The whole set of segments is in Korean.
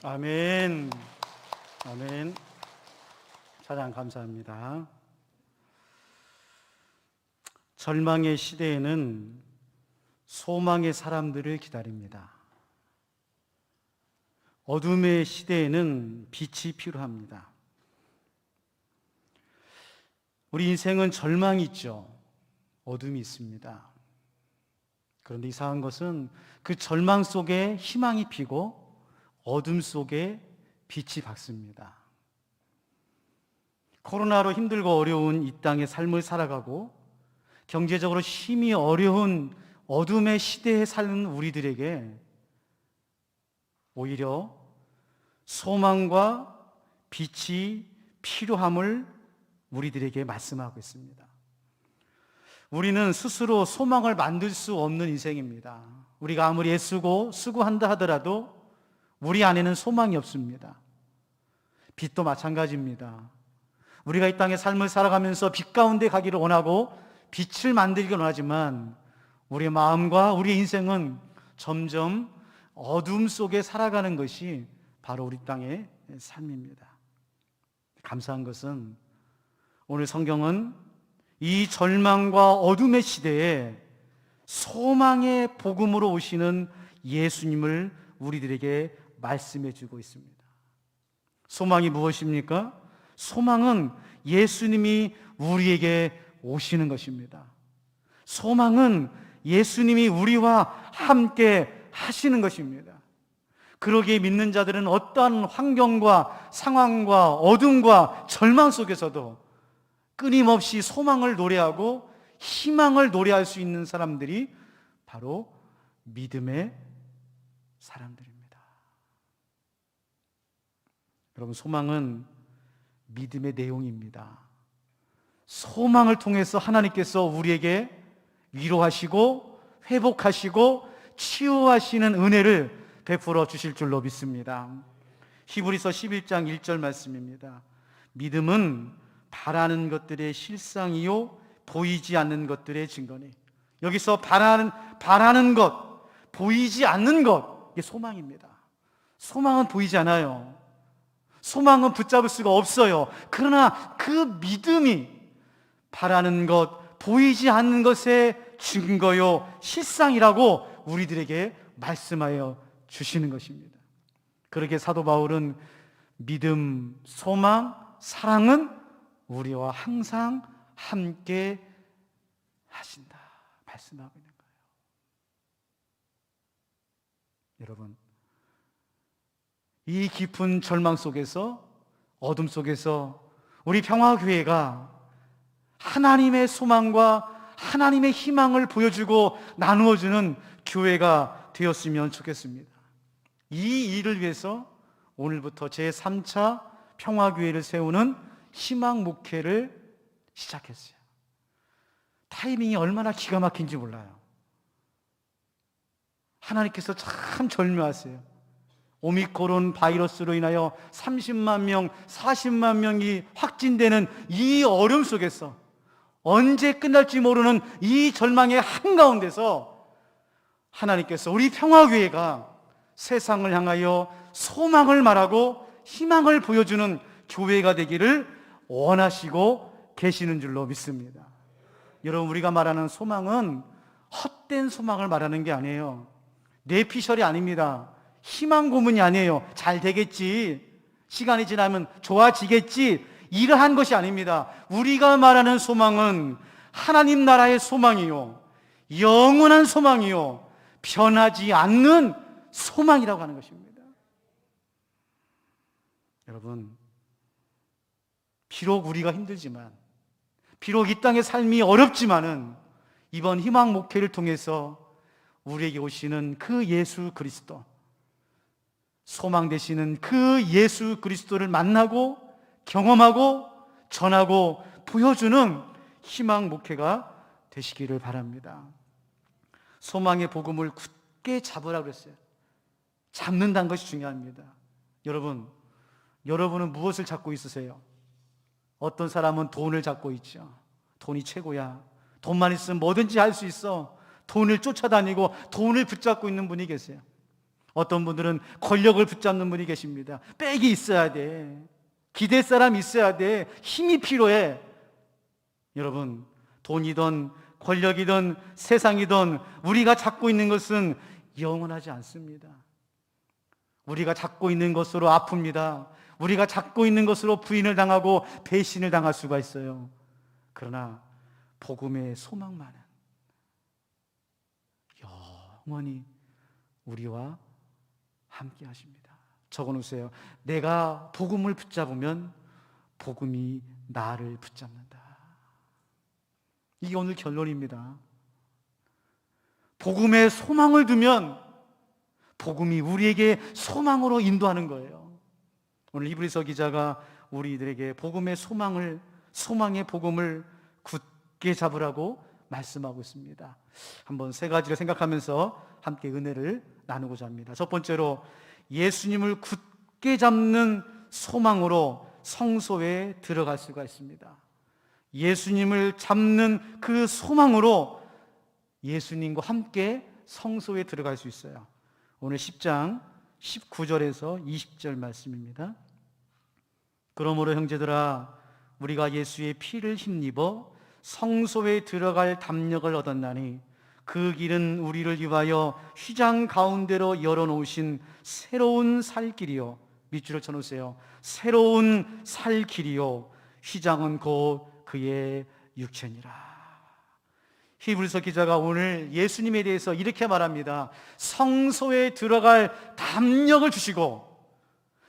아멘. 아멘. 찬양 감사합니다. 절망의 시대에는 소망의 사람들을 기다립니다. 어둠의 시대에는 빛이 필요합니다. 우리 인생은 절망이 있죠. 어둠이 있습니다. 그런데 이상한 것은 그 절망 속에 희망이 피고 어둠 속에 빛이 밝습니다. 코로나로 힘들고 어려운 이 땅의 삶을 살아가고 경제적으로 힘이 어려운 어둠의 시대에 사는 우리들에게 오히려 소망과 빛이 필요함을 우리들에게 말씀하고 있습니다. 우리는 스스로 소망을 만들 수 없는 인생입니다. 우리가 아무리 애쓰고 수고한다 하더라도 우리 안에는 소망이 없습니다. 빛도 마찬가지입니다. 우리가 이 땅의 삶을 살아가면서 빛 가운데 가기를 원하고 빛을 만들기를 원하지만 우리의 마음과 우리의 인생은 점점 어둠 속에 살아가는 것이 바로 우리 땅의 삶입니다. 감사한 것은 오늘 성경은 이 절망과 어둠의 시대에 소망의 복음으로 오시는 예수님을 우리들에게 말씀해 주고 있습니다. 소망이 무엇입니까? 소망은 예수님이 우리에게 오시는 것입니다. 소망은 예수님이 우리와 함께 하시는 것입니다. 그러기에 믿는 자들은 어떠한 환경과 상황과 어둠과 절망 속에서도 끊임없이 소망을 노래하고 희망을 노래할 수 있는 사람들이 바로 믿음의 사람들입니다. 여러분, 소망은 믿음의 내용입니다. 소망을 통해서 하나님께서 우리에게 위로하시고 회복하시고 치유하시는 은혜를 베풀어 주실 줄로 믿습니다. 히브리서 11장 1절 말씀입니다. 믿음은 바라는 것들의 실상이요 보이지 않는 것들의 증거니. 여기서 바라는 것, 보이지 않는 것, 이게 소망입니다. 소망은 보이지 않아요. 소망은 붙잡을 수가 없어요. 그러나 그 믿음이 바라는 것, 보이지 않는 것의 증거요 실상이라고 우리들에게 말씀하여 주시는 것입니다. 그렇게 사도 바울은 믿음, 소망, 사랑은 우리와 항상 함께 하신다 말씀하고 있는 거예요. 여러분, 이 깊은 절망 속에서, 어둠 속에서 우리 평화교회가 하나님의 소망과 하나님의 희망을 보여주고 나누어주는 교회가 되었으면 좋겠습니다. 이 일을 위해서 오늘부터 제3차 평화교회를 세우는 희망 목회를 시작했어요. 타이밍이 얼마나 기가 막힌지 몰라요. 하나님께서 참 절묘하세요. 오미크론 바이러스로 인하여 30만 명, 40만 명이 확진되는 이 어려움 속에서 언제 끝날지 모르는 이 절망의 한가운데서 하나님께서 우리 평화교회가 세상을 향하여 소망을 말하고 희망을 보여주는 교회가 되기를 원하시고 계시는 줄로 믿습니다. 여러분, 우리가 말하는 소망은 헛된 소망을 말하는 게 아니에요. 뇌피셜이 아닙니다. 희망 고문이 아니에요. 잘 되겠지, 시간이 지나면 좋아지겠지, 이러한 것이 아닙니다. 우리가 말하는 소망은 하나님 나라의 소망이요, 영원한 소망이요, 변하지 않는 소망이라고 하는 것입니다. 여러분, 비록 우리가 힘들지만, 비록 이 땅의 삶이 어렵지만은 이번 희망 목회를 통해서 우리에게 오시는 그 예수 그리스도, 소망 되시는 그 예수 그리스도를 만나고 경험하고 전하고 보여주는 희망 목회가 되시기를 바랍니다. 소망의 복음을 굳게 잡으라고 그랬어요. 잡는다는 것이 중요합니다. 여러분은 무엇을 잡고 있으세요? 어떤 사람은 돈을 잡고 있죠. 돈이 최고야. 돈만 있으면 뭐든지 할 수 있어. 돈을 쫓아다니고 돈을 붙잡고 있는 분이 계세요. 어떤 분들은 권력을 붙잡는 분이 계십니다. 백이 있어야 돼. 기댈 사람 있어야 돼. 힘이 필요해. 여러분, 돈이든 권력이든 세상이든 우리가 잡고 있는 것은 영원하지 않습니다. 우리가 잡고 있는 것으로 아픕니다. 우리가 잡고 있는 것으로 부인을 당하고 배신을 당할 수가 있어요. 그러나 복음의 소망만은 영원히 우리와 함께 하십니다. 적어놓으세요. 내가 복음을 붙잡으면 복음이 나를 붙잡는다. 이게 오늘 결론입니다. 복음의 소망을 두면 복음이 우리에게 소망으로 인도하는 거예요. 오늘 히브리서 기자가 우리들에게 복음의 소망의 복음을 굳게 잡으라고 말씀하고 있습니다. 한번 세 가지를 생각하면서 함께 은혜를 나누고자 합니다. 첫 번째로, 예수님을 굳게 잡는 소망으로 성소에 들어갈 수가 있습니다. 예수님을 잡는 그 소망으로 예수님과 함께 성소에 들어갈 수 있어요. 오늘 10장 19절에서 20절 말씀입니다. 그러므로 형제들아, 우리가 예수의 피를 힘입어 성소에 들어갈 담력을 얻었나니 그 길은 우리를 위하여 휘장 가운데로 열어놓으신 새로운 살길이요. 밑줄을 쳐놓으세요. 새로운 살길이요, 휘장은 곧 그의 육체니라. 히브리서 기자가 오늘 예수님에 대해서 이렇게 말합니다. 성소에 들어갈 담력을 주시고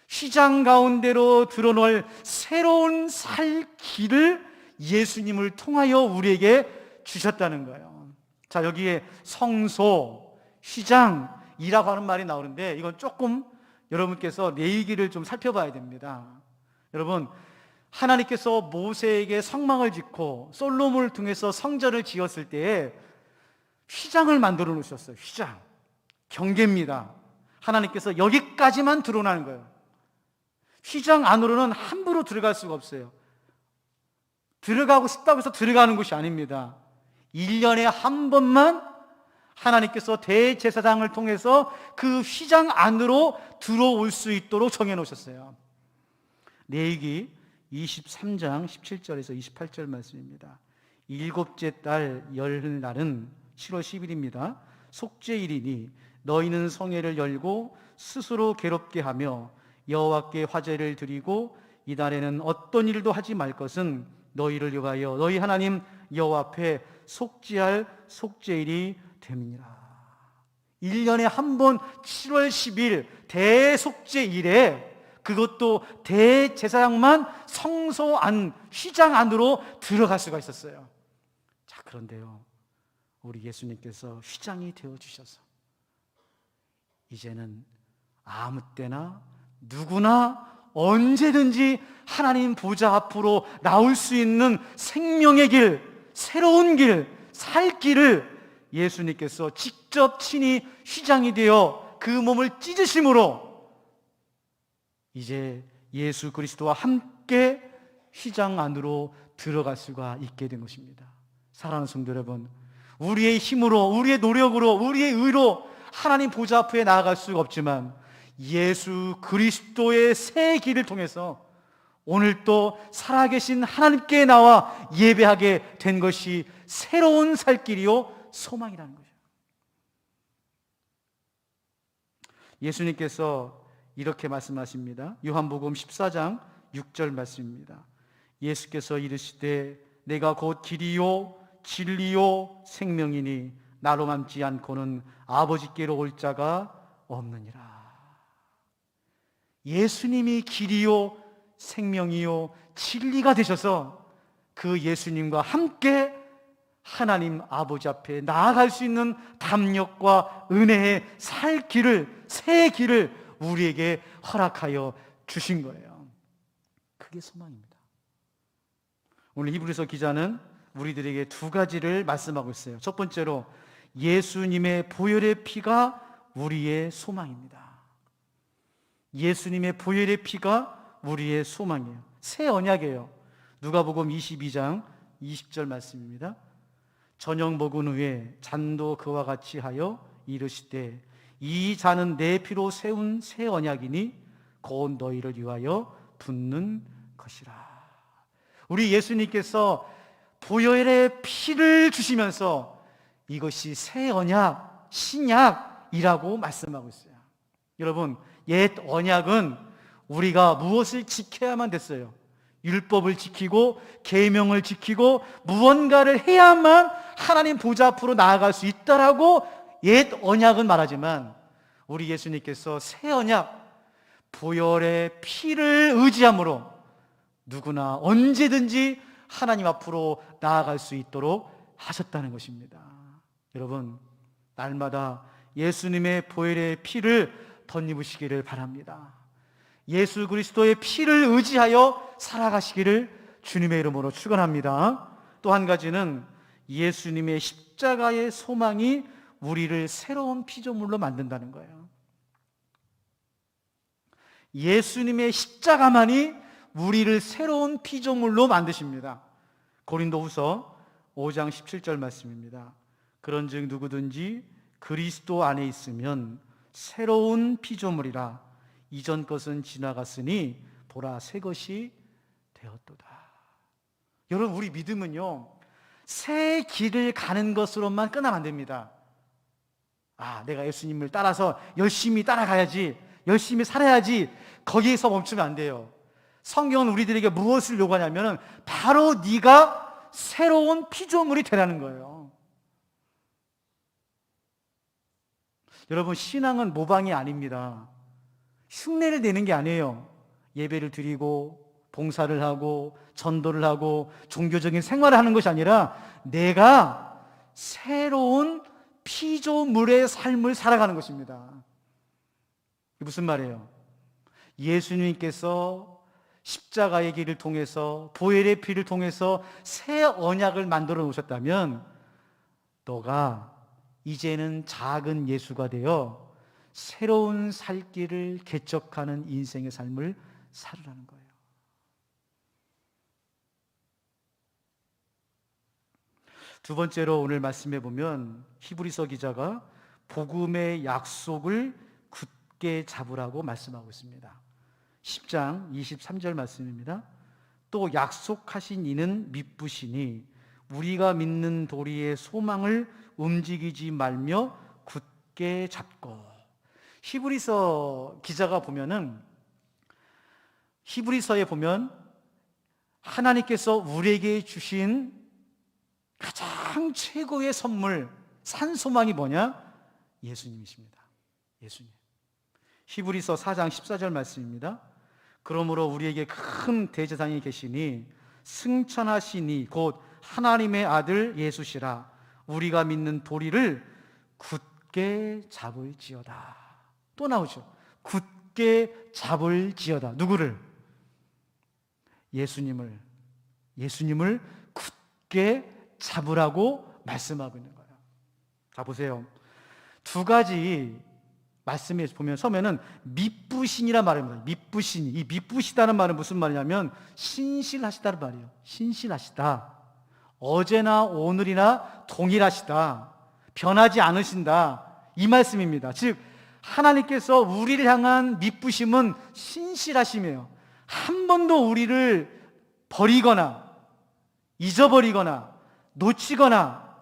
휘장 가운데로 드러놓을 새로운 살길을 예수님을 통하여 우리에게 주셨다는 거예요. 자, 여기에 성소, 휘장이라고 하는 말이 나오는데 이건 조금 여러분께서 내기를 좀 살펴봐야 됩니다. 여러분, 하나님께서 모세에게 성막을 짓고 솔로몬을 통해서 성전을 지었을 때에 휘장을 만들어 놓으셨어요. 휘장, 경계입니다. 하나님께서 여기까지만 드러나는 거예요. 휘장 안으로는 함부로 들어갈 수가 없어요. 들어가고 싶다고 해서 들어가는 것이 아닙니다. 1년에 한 번만 하나님께서 대제사장을 통해서 그 휘장 안으로 들어올 수 있도록 정해놓으셨어요. 레위기 23장 17절에서 28절 말씀입니다. 일곱째 달 열흘날은 7월 10일입니다. 속죄일이니 너희는 성회를 열고 스스로 괴롭게 하며 여호와께 화제를 드리고 이달에는 어떤 일도 하지 말 것은 너희를 위하여 너희 하나님 여호와 앞에 속죄할 속죄일이 됨이니라. 1년에 한 번 7월 10일 대속죄일에, 그것도 대제사장만 성소 안, 휘장 안으로 들어갈 수가 있었어요. 자, 그런데요, 우리 예수님께서 휘장이 되어주셔서 이제는 아무 때나 누구나 언제든지 하나님 보좌 앞으로 나올 수 있는 생명의 길, 새로운 길, 살 길을 예수님께서 직접 친히 휘장이 되어 그 몸을 찢으심으로 이제 예수 그리스도와 함께 휘장 안으로 들어갈 수가 있게 된 것입니다. 사랑하는 성도 여러분, 우리의 힘으로, 우리의 노력으로, 우리의 의로 하나님 보좌 앞에 나아갈 수가 없지만 예수 그리스도의 새 길을 통해서 오늘 또 살아계신 하나님께 나와 예배하게 된 것이 새로운 살 길이요 소망이라는 거죠. 예수님께서 이렇게 말씀하십니다. 요한복음 14장 6절 말씀입니다. 예수께서 이르시되 내가 곧 길이요 진리요 생명이니 나로 남지 않고는 아버지께로 올 자가 없느니라. 예수님이 길이요 생명이요 진리가 되셔서 그 예수님과 함께 하나님 아버지 앞에 나아갈 수 있는 담력과 은혜의 살 길을, 새 길을 우리에게 허락하여 주신 거예요. 그게 소망입니다. 오늘 히브리서 기자는 우리들에게 두 가지를 말씀하고 있어요. 첫 번째로 예수님의 보혈의 피가 우리의 소망입니다. 예수님의 보혈의 피가 우리의 소망이에요. 새 언약이에요. 누가복음 22장 20절 말씀입니다. 저녁 먹은 후에 잔도 그와 같이 하여 이르시되 이 잔은 내 피로 세운 새 언약이니 곧 너희를 위하여 붓는 것이라. 우리 예수님께서 보혈의 피를 주시면서 이것이 새 언약, 신약이라고 말씀하고 있어요. 여러분, 옛 언약은 우리가 무엇을 지켜야만 됐어요? 율법을 지키고 계명을 지키고 무언가를 해야만 하나님 보좌 앞으로 나아갈 수 있다라고 옛 언약은 말하지만, 우리 예수님께서 새 언약, 보혈의 피를 의지함으로 누구나 언제든지 하나님 앞으로 나아갈 수 있도록 하셨다는 것입니다. 여러분, 날마다 예수님의 보혈의 피를 덧입으시기를 바랍니다. 예수 그리스도의 피를 의지하여 살아가시기를 주님의 이름으로 축원합니다. 또 한 가지는 예수님의 십자가의 소망이 우리를 새로운 피조물로 만든다는 거예요. 예수님의 십자가만이 우리를 새로운 피조물로 만드십니다. 고린도후서 5장 17절 말씀입니다. 그런즉 누구든지 그리스도 안에 있으면 새로운 피조물이라. 이전 것은 지나갔으니 보라 새 것이 되었도다. 여러분, 우리 믿음은요, 새 길을 가는 것으로만 끝나면 안 됩니다. 내가 예수님을 따라서 열심히 따라가야지, 열심히 살아야지, 거기에서 멈추면 안 돼요. 성경은 우리들에게 무엇을 요구하냐면 바로 네가 새로운 피조물이 되라는 거예요. 여러분, 신앙은 모방이 아닙니다. 흉내를 내는 게 아니에요. 예배를 드리고 봉사를 하고 전도를 하고 종교적인 생활을 하는 것이 아니라 내가 새로운 피조물의 삶을 살아가는 것입니다. 이게 무슨 말이에요? 예수님께서 십자가의 길을 통해서 보혈의 피를 통해서 새 언약을 만들어 놓으셨다면 너가 이제는 작은 예수가 되어 새로운 살 길을 개척하는 인생의 삶을 살으라는 거예요. 두 번째로 오늘 말씀해 보면 히브리서 기자가 복음의 약속을 굳게 잡으라고 말씀하고 있습니다. 10장 23절 말씀입니다. 또 약속하신 이는 미쁘시니 우리가 믿는 도리의 소망을 움직이지 말며 굳게 잡고. 히브리서 기자가 보면은 히브리서에 보면 하나님께서 우리에게 주신 가장 최고의 선물, 산 소망이 뭐냐? 예수님이십니다. 예수님. 히브리서 4장 14절 말씀입니다. 그러므로 우리에게 큰 대제사장이 계시니 승천하시니 곧 하나님의 아들 예수시라. 우리가 믿는 도리를 굳게 잡을지어다. 또 나오죠. 굳게 잡을지어다. 누구를? 예수님을 굳게 잡으라고 말씀하고 있는 거예요. 자, 보세요. 두 가지 말씀에 보면 처음에는 미쁘신이라 말입니다. 미쁘시니. 이 미쁘시다는 말은 무슨 말이냐면 신실하시다는 말이에요. 신실하시다. 어제나 오늘이나 동일하시다. 변하지 않으신다. 이 말씀입니다. 즉 하나님께서 우리를 향한 미쁘심은 신실하심이에요. 한 번도 우리를 버리거나 잊어버리거나 놓치거나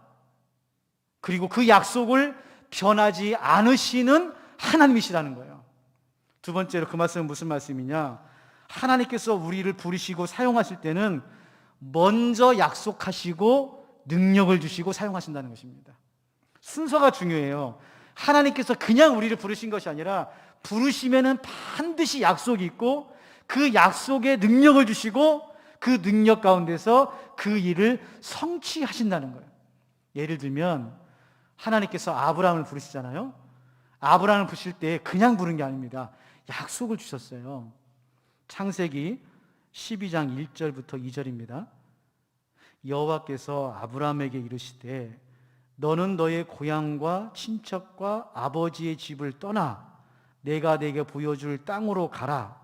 그리고 그 약속을 변하지 않으시는 하나님이시라는 거예요. 두 번째로 그 말씀은 무슨 말씀이냐? 하나님께서 우리를 부르시고 사용하실 때는 먼저 약속하시고 능력을 주시고 사용하신다는 것입니다. 순서가 중요해요. 하나님께서 그냥 우리를 부르신 것이 아니라 부르시면은 반드시 약속이 있고 그 약속에 능력을 주시고 그 능력 가운데서 그 일을 성취하신다는 거예요. 예를 들면 하나님께서 아브라함을 부르시잖아요. 아브라함을 부르실 때 그냥 부른 게 아닙니다. 약속을 주셨어요. 창세기 12장 1절부터 2절입니다. 여호와께서 아브라함에게 이르시되 너는 너의 고향과 친척과 아버지의 집을 떠나 내가 내게 보여줄 땅으로 가라.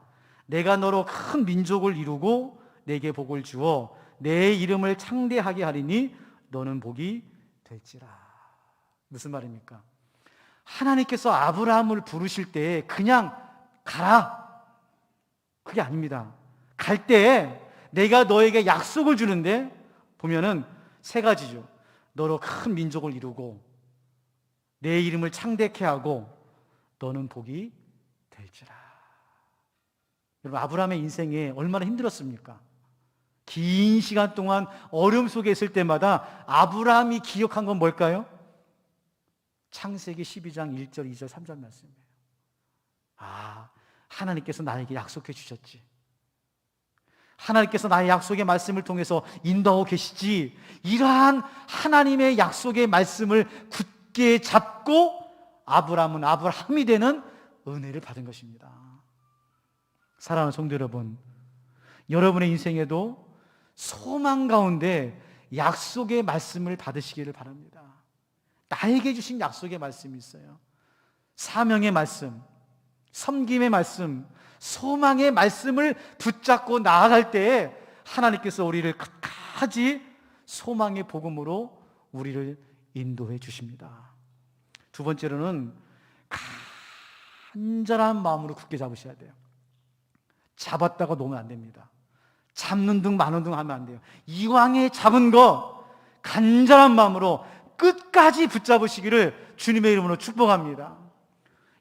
내가 너로 큰 민족을 이루고 내게 복을 주어 내 이름을 창대하게 하리니 너는 복이 될지라. 무슨 말입니까? 하나님께서 아브라함을 부르실 때 그냥 가라, 그게 아닙니다. 갈 때 내가 너에게 약속을 주는데 보면은 세 가지죠. 너로 큰 민족을 이루고 내 이름을 창대케 하고 너는 복이 될지라. 여러분, 아브라함의 인생에 얼마나 힘들었습니까? 긴 시간 동안 어려움 속에 있을 때마다 아브라함이 기억한 건 뭘까요? 창세기 12장 1절, 2절, 3절 말씀이에요. 아, 하나님께서 나에게 약속해 주셨지. 하나님께서 나의 약속의 말씀을 통해서 인도하고 계시지. 이러한 하나님의 약속의 말씀을 굳게 잡고 아브라함은 아브라함이 되는 은혜를 받은 것입니다. 사랑하는 성도 여러분, 여러분의 인생에도 소망 가운데 약속의 말씀을 받으시기를 바랍니다. 나에게 주신 약속의 말씀이 있어요. 사명의 말씀, 섬김의 말씀, 소망의 말씀을 붙잡고 나아갈 때에 하나님께서 우리를 끝까지 소망의 복음으로 우리를 인도해 주십니다. 두 번째로는 간절한 마음으로 굳게 잡으셔야 돼요. 잡았다가 놓으면 안 됩니다. 잡는 둥 마는 둥 하면 안 돼요. 이왕에 잡은 거 간절한 마음으로 끝까지 붙잡으시기를 주님의 이름으로 축복합니다.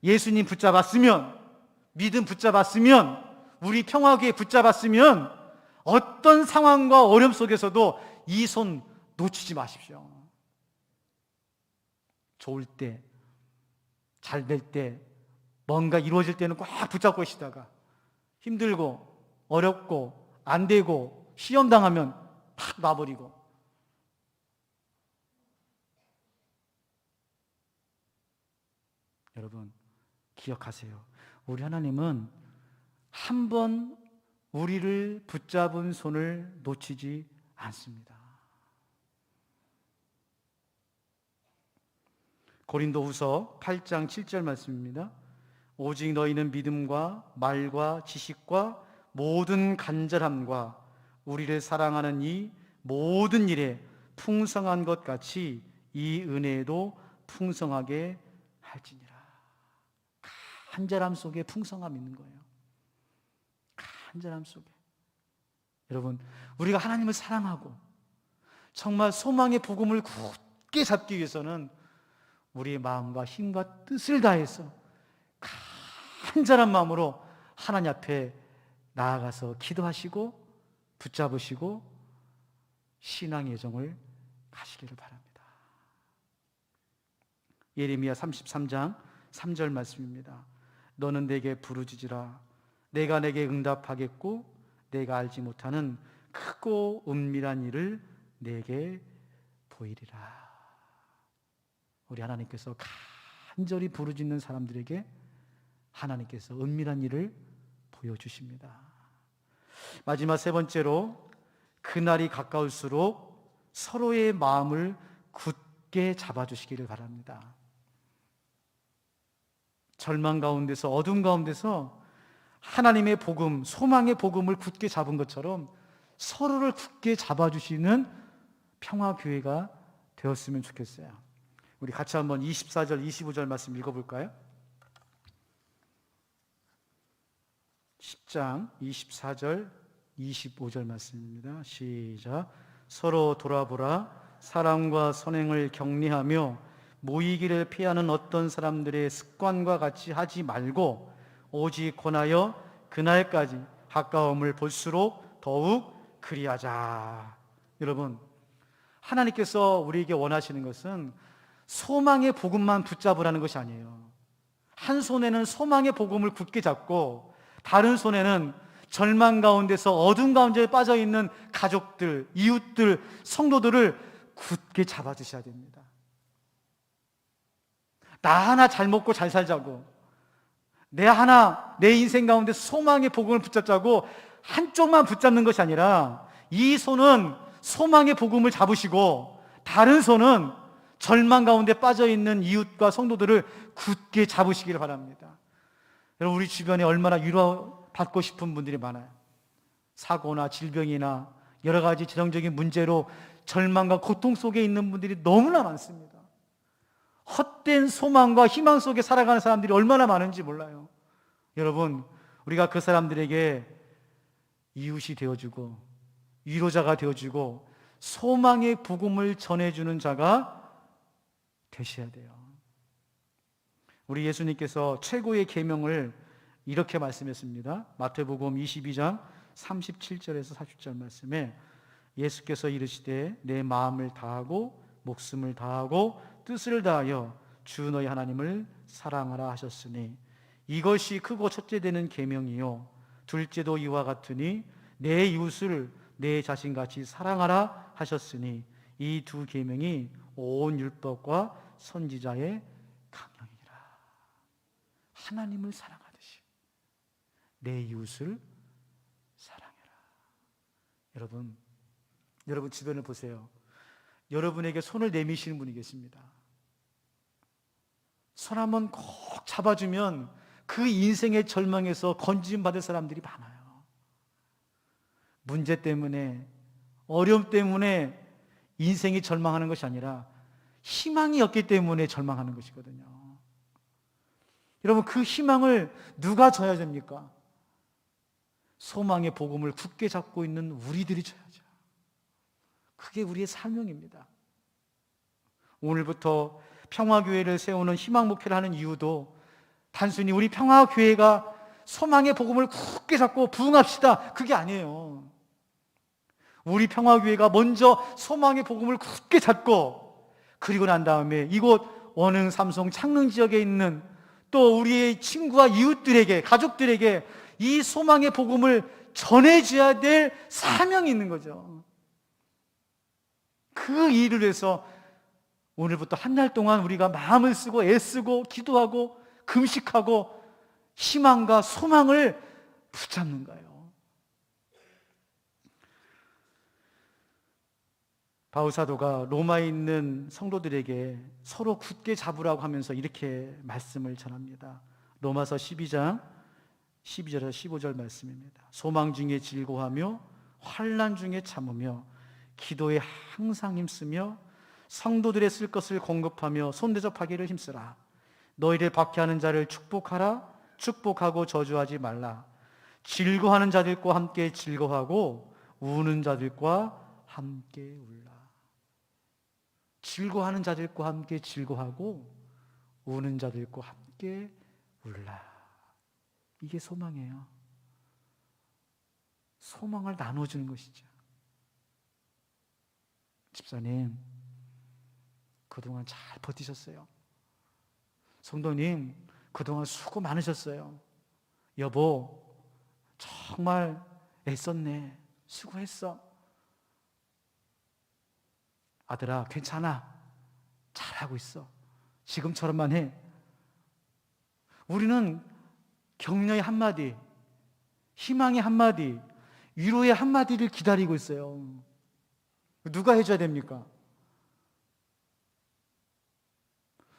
예수님 붙잡았으면, 믿음 붙잡았으면, 우리 평화교회 붙잡았으면 어떤 상황과 어려움 속에서도 이 손 놓치지 마십시오. 좋을 때, 잘 될 때, 뭔가 이루어질 때는 꽉 붙잡고 계시다가 힘들고 어렵고 안 되고 시험 당하면 팍 놔버리고. 여러분, 기억하세요. 우리 하나님은 한 번 우리를 붙잡은 손을 놓치지 않습니다. 고린도후서 8장 7절 말씀입니다. 오직 너희는 믿음과 말과 지식과 모든 간절함과 우리를 사랑하는 이 모든 일에 풍성한 것 같이 이 은혜에도 풍성하게 할지니라. 간절함 속에 풍성함이 있는 거예요. 간절함 속에. 여러분, 우리가 하나님을 사랑하고 정말 소망의 복음을 굳게 잡기 위해서는 우리의 마음과 힘과 뜻을 다해서 간절한 마음으로 하나님 앞에 나아가서 기도하시고 붙잡으시고 신앙의 여정을 가시기를 바랍니다. 예레미야 33장 3절 말씀입니다. 너는 내게 부르짖으라. 내가 내게 응답하겠고 내가 알지 못하는 크고 은밀한 일을 내게 보이리라. 우리 하나님께서 간절히 부르짖는 사람들에게 하나님께서 은밀한 일을 보여주십니다. 마지막 세 번째로, 그날이 가까울수록 서로의 마음을 굳게 잡아주시기를 바랍니다. 절망 가운데서, 어둠 가운데서 하나님의 복음, 소망의 복음을 굳게 잡은 것처럼 서로를 굳게 잡아주시는 평화교회가 되었으면 좋겠어요. 우리 같이 한번 24절, 25절 말씀 읽어볼까요? 10장 24절, 25절 말씀입니다. 시작. 서로 돌아보라. 사랑과 선행을 격리하며 모이기를 피하는 어떤 사람들의 습관과 같이 하지 말고 오직 권하여 그날까지 가까움을 볼수록 더욱 그리하자. 여러분, 하나님께서 우리에게 원하시는 것은 소망의 복음만 붙잡으라는 것이 아니에요. 한 손에는 소망의 복음을 굳게 잡고 다른 손에는 절망 가운데서 어둠 가운데 빠져 있는 가족들, 이웃들, 성도들을 굳게 잡아주셔야 됩니다. 나 하나 잘 먹고 잘 살자고, 내 인생 가운데 소망의 복음을 붙잡자고 한쪽만 붙잡는 것이 아니라 이 손은 소망의 복음을 잡으시고 다른 손은 절망 가운데 빠져 있는 이웃과 성도들을 굳게 잡으시기를 바랍니다. 여러분, 우리 주변에 얼마나 위로받고 싶은 분들이 많아요. 사고나 질병이나 여러 가지 재정적인 문제로 절망과 고통 속에 있는 분들이 너무나 많습니다. 헛된 소망과 희망 속에 살아가는 사람들이 얼마나 많은지 몰라요. 여러분, 우리가 그 사람들에게 이웃이 되어주고 위로자가 되어주고 소망의 복음을 전해주는 자가 되셔야 돼요. 우리 예수님께서 최고의 계명을 이렇게 말씀했습니다. 마태복음 22장 37절에서 40절 말씀에 예수께서 이르시되 내 마음을 다하고 목숨을 다하고 뜻을 다하여 주 너희 하나님을 사랑하라 하셨으니 이것이 크고 첫째 되는 계명이요 둘째도 이와 같으니 내 이웃을 내 자신같이 사랑하라 하셨으니 이 두 계명이 온 율법과 선지자의 강령이라. 하나님을 사랑하듯이 내 이웃을 사랑해라. 여러분 주변을 보세요. 여러분에게 손을 내미시는 분이 계십니다. 손 한번 꼭 잡아주면 그 인생의 절망에서 건짐 받을 사람들이 많아요. 문제 때문에, 어려움 때문에 인생이 절망하는 것이 아니라 희망이 없기 때문에 절망하는 것이거든요. 여러분, 그 희망을 누가 줘야 됩니까? 소망의 복음을 굳게 잡고 있는 우리들이 줘야죠. 그게 우리의 사명입니다. 오늘부터 평화교회를 세우는 희망 목회를 하는 이유도 단순히 우리 평화교회가 소망의 복음을 굳게 잡고 부흥합시다, 그게 아니에요. 우리 평화교회가 먼저 소망의 복음을 굳게 잡고, 그리고 난 다음에 이곳 원흥, 삼성, 창릉 지역에 있는 또 우리의 친구와 이웃들에게, 가족들에게 이 소망의 복음을 전해줘야 될 사명이 있는 거죠. 그 일을 위해서 오늘부터 한 달 동안 우리가 마음을 쓰고 애쓰고 기도하고 금식하고 희망과 소망을 붙잡는 거예요. 바울 사도가 로마에 있는 성도들에게 서로 굳게 잡으라고 하면서 이렇게 말씀을 전합니다. 로마서 12장 12절에서 15절 말씀입니다. 소망 중에 즐거워하며 환난 중에 참으며 기도에 항상 힘쓰며 성도들의 쓸 것을 공급하며 손대접하기를 힘쓰라. 너희를 박해하는 자를 축복하라. 축복하고 저주하지 말라. 즐거워하는 자들과 함께 즐거워하고 우는 자들과 함께 울라. 즐거워하는 자들과 함께 즐거워하고 우는 자들과 함께 울라. 이게 소망이에요. 소망을 나눠주는 것이죠. 집사님, 그동안 잘 버티셨어요. 성도님, 그동안 수고 많으셨어요. 여보, 정말 애썼네. 수고했어. 아들아, 괜찮아. 잘하고 있어. 지금처럼만 해. 우리는 격려의 한마디, 희망의 한마디, 위로의 한마디를 기다리고 있어요. 누가 해줘야 됩니까?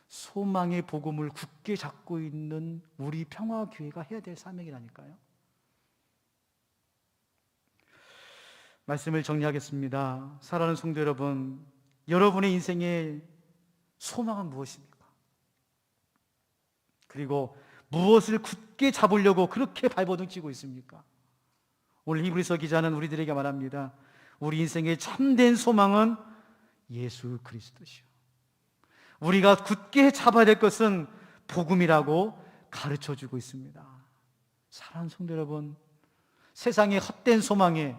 소망의 복음을 굳게 잡고 있는 우리 평화교회가 해야 될 사명이라니까요. 말씀을 정리하겠습니다. 사랑하는 성도 여러분, 여러분의 인생의 소망은 무엇입니까? 그리고 무엇을 굳게 잡으려고 그렇게 발버둥 치고 있습니까? 오늘 히브리서 기자는 우리들에게 말합니다. 우리 인생의 참된 소망은 예수 그리스도시요. 우리가 굳게 잡아야 될 것은 복음이라고 가르쳐주고 있습니다. 사랑하는 성도 여러분, 세상의 헛된 소망에,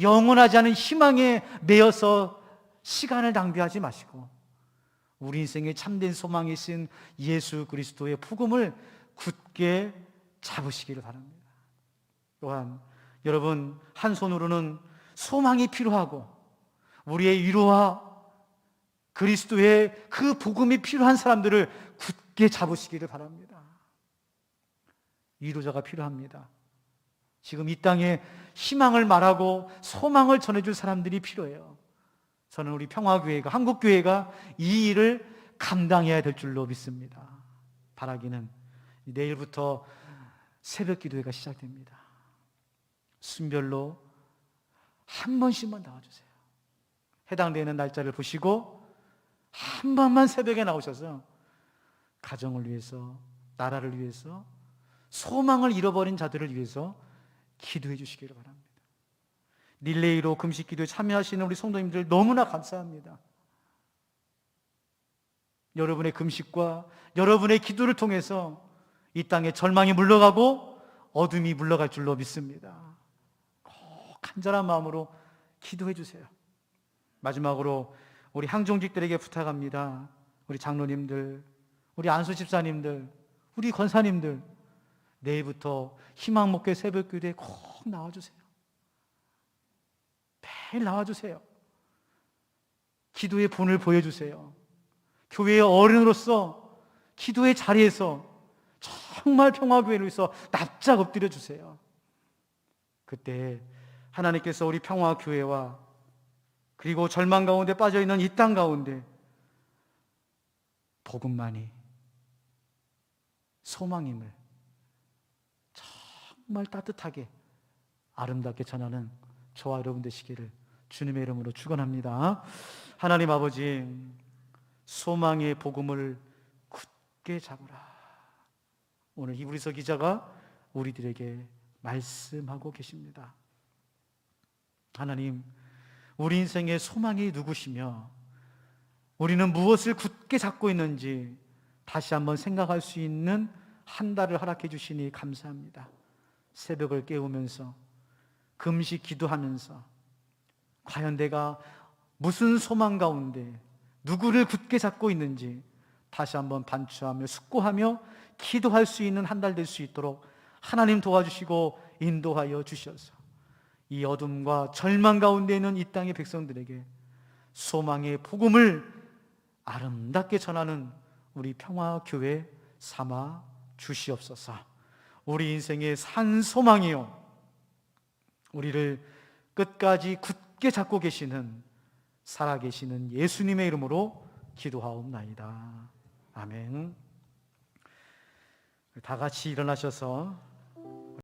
영원하지 않은 희망에 매여서 시간을 낭비하지 마시고 우리 인생의 참된 소망이신 예수 그리스도의 복음을 굳게 잡으시기를 바랍니다. 또한 여러분, 한 손으로는 소망이 필요하고 우리의 위로와 그리스도의 그 복음이 필요한 사람들을 굳게 잡으시기를 바랍니다. 위로자가 필요합니다. 지금 이 땅에 희망을 말하고 소망을 전해줄 사람들이 필요해요. 저는 우리 평화교회가, 한국교회가 이 일을 감당해야 될 줄로 믿습니다. 바라기는 내일부터 새벽 기도회가 시작됩니다. 순별로 한 번씩만 나와주세요. 해당되는 날짜를 보시고 한 번만 새벽에 나오셔서 가정을 위해서, 나라를 위해서, 소망을 잃어버린 자들을 위해서 기도해 주시기를 바랍니다. 릴레이로 금식 기도에 참여하시는 우리 성도님들 너무나 감사합니다. 여러분의 금식과 여러분의 기도를 통해서 이 땅에 절망이 물러가고 어둠이 물러갈 줄로 믿습니다. 꼭 간절한 마음으로 기도해 주세요. 마지막으로 우리 항종직들에게 부탁합니다. 우리 장로님들, 우리 안수 집사님들, 우리 권사님들, 내일부터 희망목회 새벽기도에 꼭 나와주세요. 매일 나와주세요. 기도의 본을 보여주세요. 교회의 어른으로서 기도의 자리에서 정말 평화교회를 위해서 납작 엎드려 주세요. 그때 하나님께서 우리 평화교회와 그리고 절망 가운데 빠져있는 이 땅 가운데 복음만이 소망임을 정말 따뜻하게 아름답게 전하는 저와 여러분 되시기를 주님의 이름으로 축원합니다. 하나님 아버지, 소망의 복음을 굳게 잡으라. 오늘 히브리서 기자가 우리들에게 말씀하고 계십니다. 하나님, 우리 인생의 소망이 누구시며 우리는 무엇을 굳게 잡고 있는지 다시 한번 생각할 수 있는 한 달을 허락해 주시니 감사합니다. 새벽을 깨우면서 금식 기도하면서 과연 내가 무슨 소망 가운데 누구를 굳게 잡고 있는지 다시 한번 반추하며 숙고하며 기도할 수 있는 한 달 될 수 있도록 하나님 도와주시고 인도하여 주셔서 이 어둠과 절망 가운데 있는 이 땅의 백성들에게 소망의 복음을 아름답게 전하는 우리 평화교회 삼아 주시옵소서. 우리 인생의 산 소망이요, 우리를 끝까지 굳게 잡고 계시는 살아계시는 예수님의 이름으로 기도하옵나이다. 아멘. 다 같이 일어나셔서